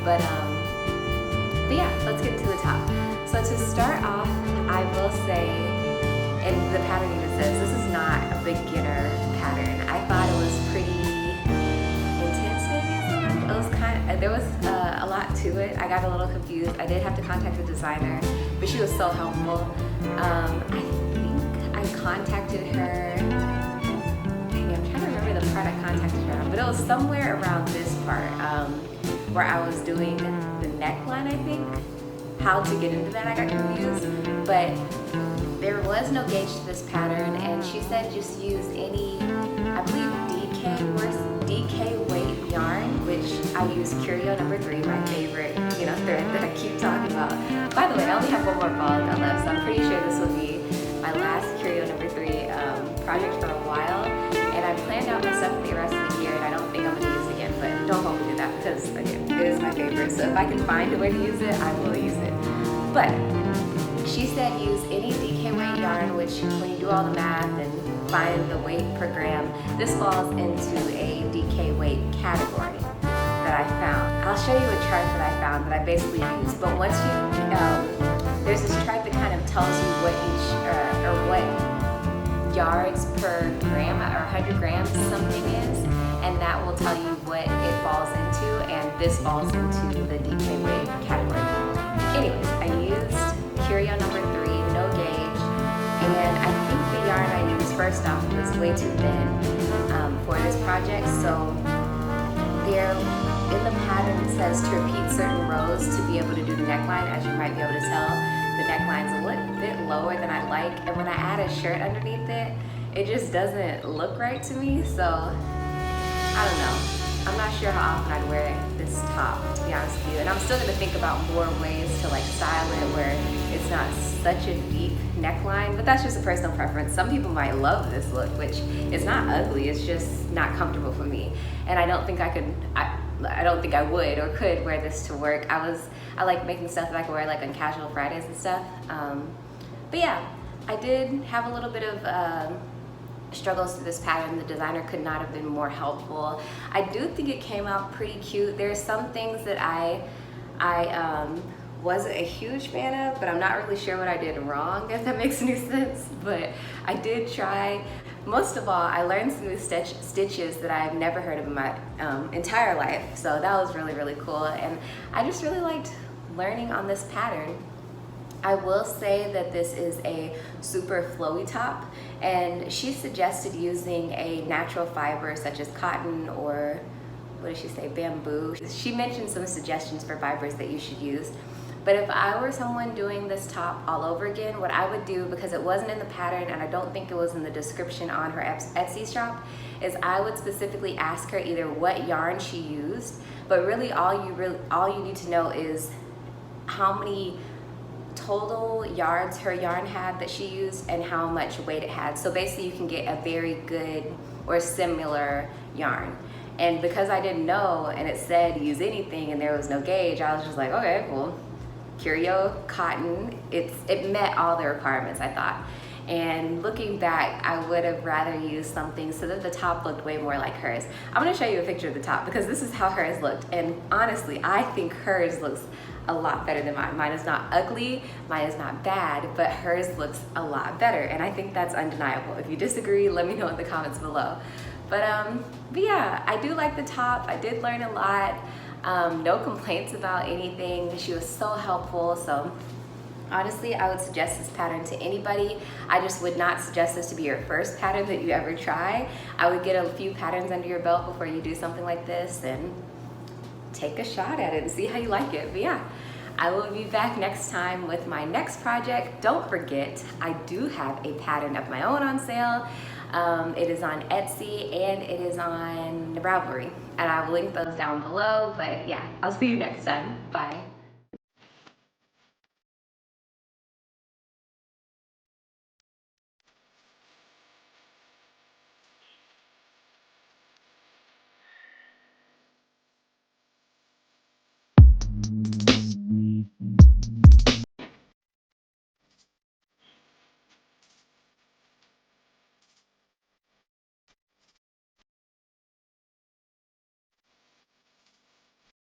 But yeah, let's get into the top. So to start off, I will say, and the pattern even says, this is not a beginner pattern. I thought it was pretty intense, maybe. It was there was a lot to it. I got a little confused. I did have to contact the designer, but she was so helpful. I think I contacted her. Dang, I'm trying to remember the part I contacted her on, but it was somewhere around this part where I was doing the neckline, I think. How to get into that, I got confused, but there was no gauge to this pattern, and she said just use any, I believe DK weight yarn, which I use Curio number 3, my favorite, thread that I keep talking about. By the way, I only have one more ball left, so I'm pretty sure this will be my last Curio number 3 project for a while, and I planned out my stuff for the rest of the year, and I don't think I'm going to use it again, but don't hold me to that because, again, it is my favorite, so if I can find a way to use it, I will use it. But she said use any DK weight yarn, which when you do all the math and find the weight per gram, this falls into a DK weight category that I found. I'll show you a chart that I found that I basically used, but once you, there's this chart that kind of tells you what each, or what yards per gram or 100 grams something is, and that will tell you what it falls into, and this falls into the DK weight category. Anyways, I used Curio number 3, no gauge, and I think the yarn I used first off was way too thin for this project, so there in the pattern it says to repeat certain rows to be able to do the neckline. As you might be able to tell, the neckline's a little bit lower than I like, and when I add a shirt underneath it, it just doesn't look right to me, so I don't know. I'm not sure how often I'd wear this top, to be honest with you. And I'm still gonna think about more ways to style it where it's not such a deep neckline, but that's just a personal preference. Some people might love this look, which is not ugly, it's just not comfortable for me. And I don't think I could, I don't think I would or could wear this to work. I like making stuff that I can wear on casual Fridays and stuff. But yeah, I did have a little bit of struggles to this pattern. The designer could not have been more helpful. I do think it came out pretty cute. There's some things that I wasn't a huge fan of, but I'm not really sure what I did wrong, if that makes any sense. But I did try. Most of all, I learned some new stitches that I've never heard of in my entire life, so that was really, really cool, and I just really liked learning on this pattern. I will say that this is a super flowy top, and she suggested using a natural fiber such as cotton or, what did she say, bamboo. She mentioned some suggestions for fibers that you should use. But if I were someone doing this top all over again, what I would do, because it wasn't in the pattern and I don't think it was in the description on her Etsy shop, is I would specifically ask her either what yarn she used, but really all you need to know is how many total yards her yarn had that she used and how much weight it had. So basically you can get a very good or similar yarn. And because I didn't know and it said use anything and there was no gauge, I was just like, okay, well, Curio, cotton, it met all the requirements, I thought. And looking back, I would have rather used something so that the top looked way more like hers. I'm gonna show you a picture of the top because this is how hers looked. And honestly, I think hers looks a lot better than mine. Mine is not ugly, mine is not bad, but hers looks a lot better. And I think that's undeniable. If you disagree, let me know in the comments below. But yeah, I do like the top. I did learn a lot. No complaints about anything. She was so helpful. So honestly, I would suggest this pattern to anybody. I just would not suggest this to be your first pattern that you ever try. I would get a few patterns under your belt before you do something like this and take a shot at it and see how you like it. But yeah, I will be back next time with my next project. Don't forget, I do have a pattern of my own on sale. It is on Etsy and it is on Ravelry, and I will link those down below. But yeah, I'll see you next time. Bye.